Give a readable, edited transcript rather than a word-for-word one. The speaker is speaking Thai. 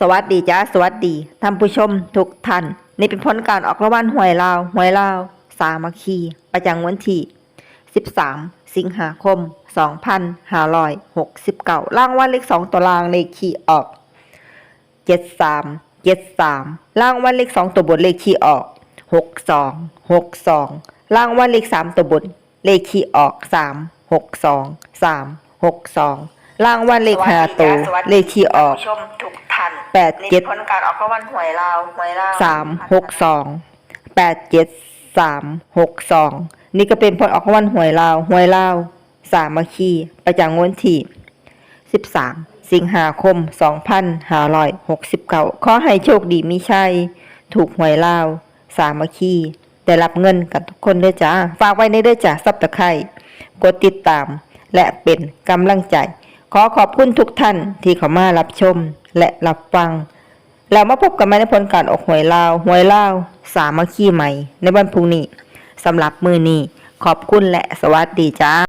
สวัสดีจ้าสวัสดีท่านผู้ชมทุกท่านนี่เป็นผลการออกรางวัลหวยลาวสามัคคีประจำวันที่13สิงหาคม2569รางวัลเลข2ตัวรางเลขที่ออก73รางวัลเลข2ตัวบนเลขที่ออก62รางวัลเลข3ตัวบนเลขที่ออก362รางวัลเลข5ตัวเลขที่ออก87ผลการออกรางวัลหวยลาว362นี่ก็เป็นผลออกรางวัลหวยลาวสามัคคีประจำวันที่13สิงหาคม2569ขอให้โชคดีมีชัยถูกหวยลาวสามัคคีได้รับเงินกันทุกคนเด้อจ้าฝากไว้ในเด้อจ้าซับตะไคร้กดติดตามและเป็นกำลังใจขอขอบคุณทุกท่านที่เข้ามารับชมและรับฟังแล้วมาพบกันใหม่ในผลการออกหวยลาวสามัคคีใหม่ในวันพรุ่งนี้สำหรับมื้อนี้ขอบคุณและสวัสดีจ้า